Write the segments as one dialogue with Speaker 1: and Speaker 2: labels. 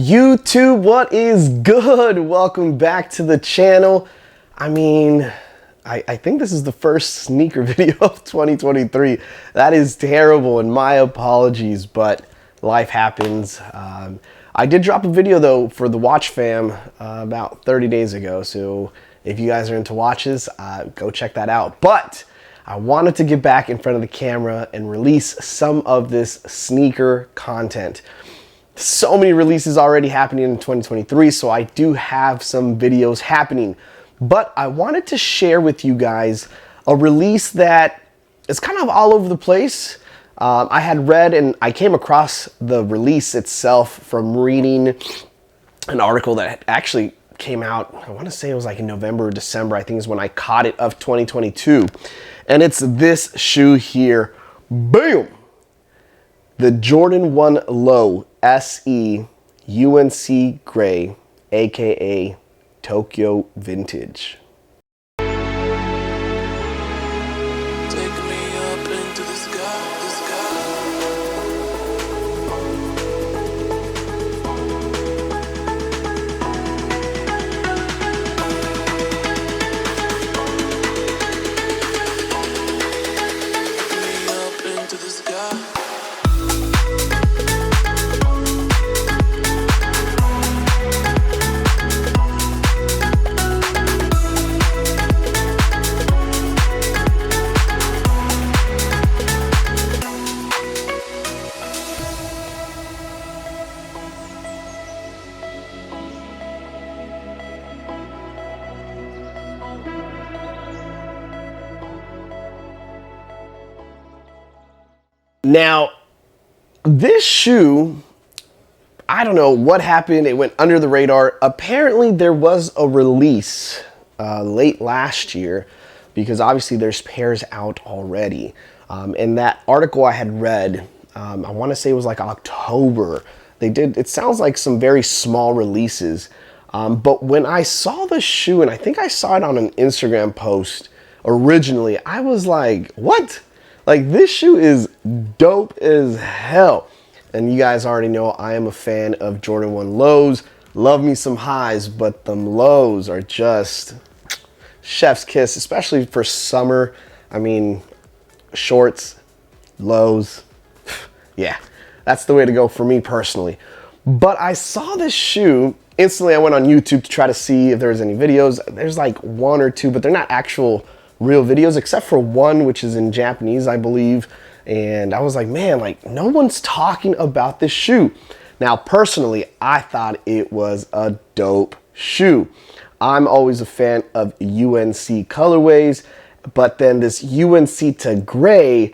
Speaker 1: YouTube, what is good? Welcome back to the channel. I mean, I think this is the first sneaker video of 2023. That is terrible, and my apologies, but life happens. I did drop a video though for the watch fam about 30 days ago, so if you guys are into watches, go check that out. But I wanted to get back in front of the camera and release some of this sneaker content. So many releases already happening in 2023, so I do have some videos happening. But I wanted to share with you guys a release that is kind of all over the place. I had read and I came across the release itself from reading an article that actually came out, I want to say it was like in November or December, I think is when I caught it, of 2022. And it's this shoe here. Boom! The Jordan 1 Low SE UNC Gray, aka Tokyo Vintage. Now, this shoe, I don't know what happened. It went under the radar. Apparently, there was a release late last year because obviously there's pairs out already. And that article I had read, I want to say it was like October. It sounds like some very small releases. But when I saw the shoe, and I think I saw it on an Instagram post originally, I was like, what? Like, this shoe is dope as hell. And you guys already know I am a fan of Jordan 1 lows. Love me some highs, but them lows are just chef's kiss, especially for summer. I mean, shorts, lows. Yeah, that's the way to go for me personally. But I saw this shoe. Instantly, I went on YouTube to try to see if there was any videos. There's like one or two, but they're not actual real videos, except for one which is in Japanese, I believe. And I was like, man, like, no one's talking about this shoe. Now, personally, I thought it was a dope shoe. I'm always a fan of UNC colorways, but then this UNC to gray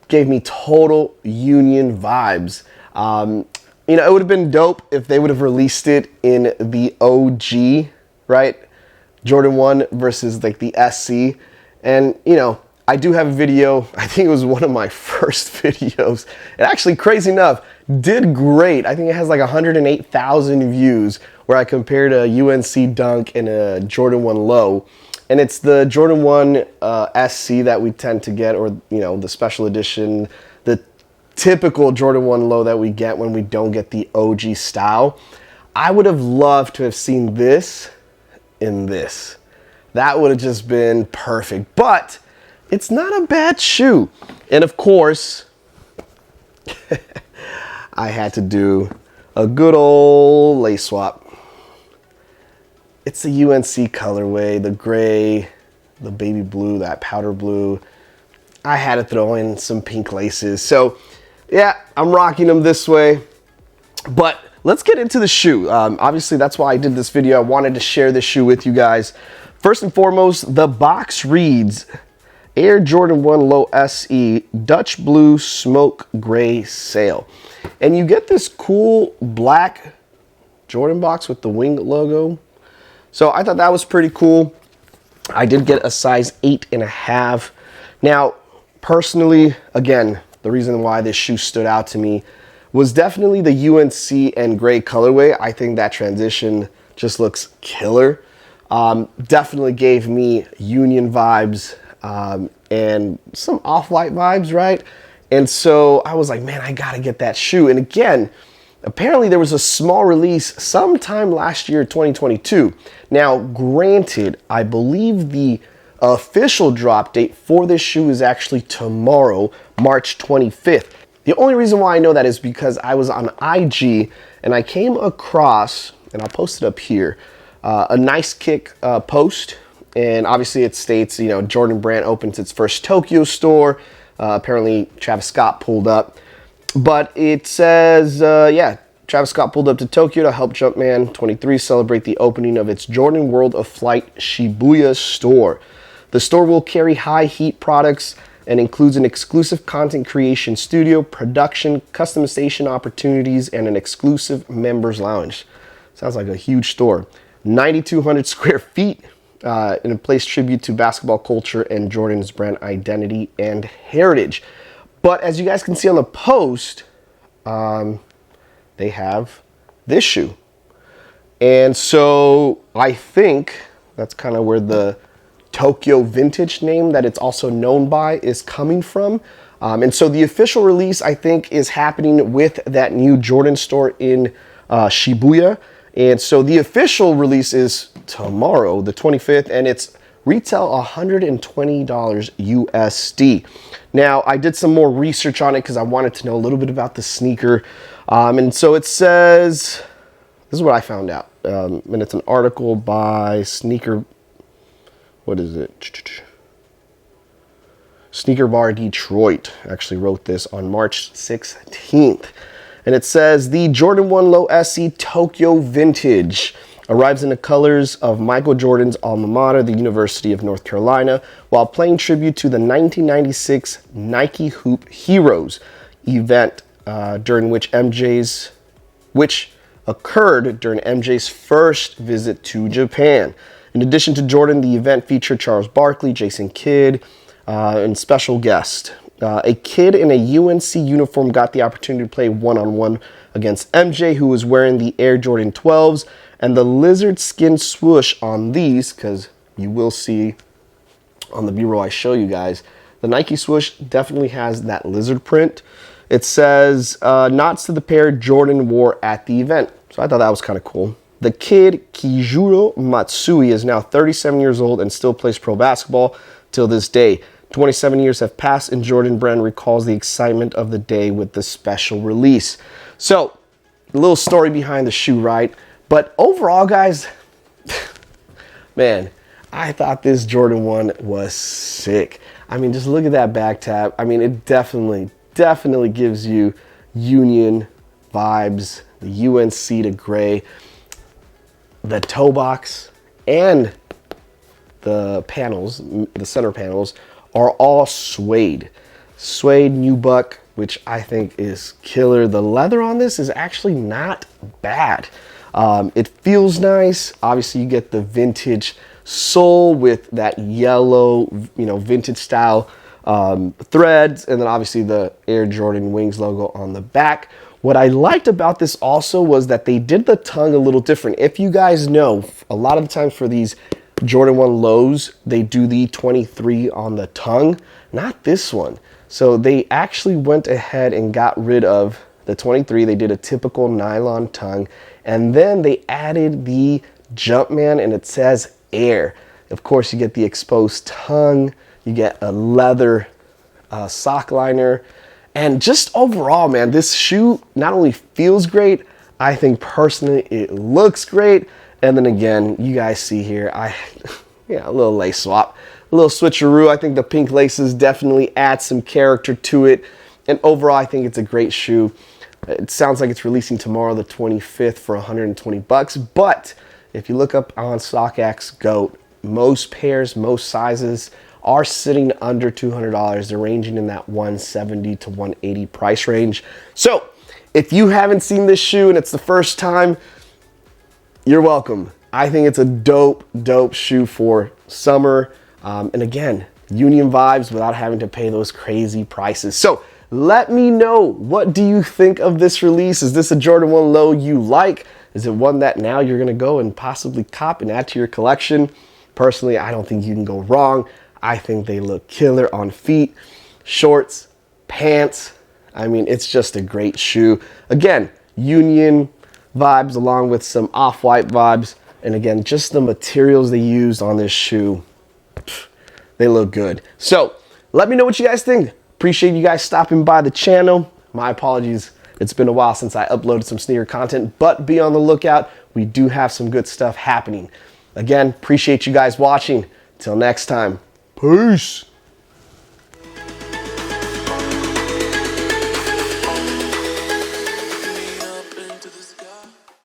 Speaker 1: gave me total Union vibes. You know, it would have been dope if they would have released it in the OG, right? Jordan 1 versus like the SC. And, you know, I do have a video. I think it was one of my first videos. It actually, crazy enough, did great. I think it has like 108,000 views where I compared a UNC Dunk and a Jordan 1 Low. And it's the Jordan 1 SC that we tend to get, or, you know, the special edition, the typical Jordan 1 Low that we get when we don't get the OG style. I would have loved to have seen this in this. That would have just been perfect, but it's not a bad shoe. And of course, I had to do a good old lace swap. It's the UNC colorway, the gray, the baby blue, that powder blue. I had to throw in some pink laces. So yeah, I'm rocking them this way. But let's get into the shoe. Obviously, that's why I did this video. I wanted to share this shoe with you guys. First and foremost, the box reads Air Jordan 1 Low SE Dutch Blue Smoke Gray Sail. And you get this cool black Jordan box with the wing logo. So I thought that was pretty cool. I did get a size 8.5. Now, personally, again, the reason why this shoe stood out to me was definitely the UNC and gray colorway. I think that transition just looks killer. Definitely gave me Union vibes and some Off-White vibes, right? And so I was like, man, I gotta get that shoe. And again, Apparently there was a small release sometime last year, 2022. Now, granted, I believe the official drop date for this shoe is actually tomorrow, March 25th. The only reason why I know that is because I was on IG and I came across, and I'll post it up here, a Nice Kick post. And obviously it states, you know, Jordan Brand opens its first Tokyo store. Apparently Travis Scott pulled up. But it says, yeah, Travis Scott pulled up to Tokyo to help Jumpman 23 celebrate the opening of its Jordan World of Flight Shibuya store. The store will carry high heat products and includes an exclusive content creation studio, production, customization opportunities, and an exclusive members lounge. Sounds like a huge store. 9,200 square feet. In a place tribute to basketball culture and Jordan's brand identity and heritage. But as you guys can see on the post, they have this shoe. And so I think that's kind of where the Tokyo Vintage name that it's also known by is coming from. And so the official release, I think, is happening with that new Jordan store in Shibuya. And so the official release is tomorrow, the 25th, and it's retail $120 USD. Now, I did some more research on it because I wanted to know a little bit about the sneaker. And so it says, this is what I found out. And it's an article by Sneaker, what is it? Sneaker Bar Detroit actually wrote this on March 16th. And it says, the Jordan 1 Low SE Tokyo Vintage arrives in the colors of Michael Jordan's alma mater, the University of North Carolina, while paying tribute to the 1996 Nike Hoop Heroes event which occurred during MJ's first visit to Japan. In addition to Jordan, the event featured Charles Barkley, Jason Kidd, and special guest. A kid in a UNC uniform got the opportunity to play one-on-one against MJ, who was wearing the Air Jordan 12s, and the lizard skin swoosh on these, because you will see on the B-roll I show you guys, the Nike swoosh definitely has that lizard print. It says, nods to the pair Jordan wore at the event. So I thought that was kind of cool. The kid, Kijuro Matsui, is now 37 years old and still plays pro basketball till this day. 27 years have passed, and Jordan Brand recalls the excitement of the day with the special release. So, a little story behind the shoe, right? But overall, guys, man, I thought this Jordan 1 was sick. I mean, just look at that back tab. I mean, it definitely gives you Union vibes, the UNC to gray, the toe box, and the panels, the center panels, are all suede nubuck, which I think is killer. The leather on this is actually not bad. It feels nice. Obviously, you get the vintage sole with that yellow, vintage style threads, and then obviously the Air Jordan Wings logo on the back. What I liked about this also was that they did the tongue a little different. If you guys know, a lot of the times for these Jordan 1 lows, they do the 23 on the tongue, not this one. So they actually went ahead and got rid of the 23. They did a typical nylon tongue, and then they added the Jumpman, and it says Air. Of course, you get the exposed tongue, you get a leather sock liner, and just overall, man, this shoe not only feels great, I think personally it looks great. And then again, you guys see here, a little lace swap, a little switcheroo. I think the pink laces definitely add some character to it. And overall, I think it's a great shoe. It sounds like it's releasing tomorrow, the 25th, for $120. But if you look up on StockX GOAT, most pairs, most sizes are sitting under $200. They're ranging in that $170 to $180 price range. So if you haven't seen this shoe and it's the first time, you're welcome. I think it's a dope shoe for summer. And again, Union vibes without having to pay those crazy prices. So let me know, what do you think of this release? Is this a Jordan 1 Low you like? Is it one that now you're gonna go and possibly cop and add to your collection? Personally, I don't think you can go wrong. I think they look killer on feet, shorts, pants. I mean, it's just a great shoe. Again, Union vibes along with some off-white vibes. And again, just the materials they used on this shoe, they look good. So let me know what you guys think. Appreciate you guys stopping by the channel. My apologies. It's been a while since I uploaded some sneaker content, but be on the lookout. We do have some good stuff happening. Again, appreciate you guys watching. Till next time, peace.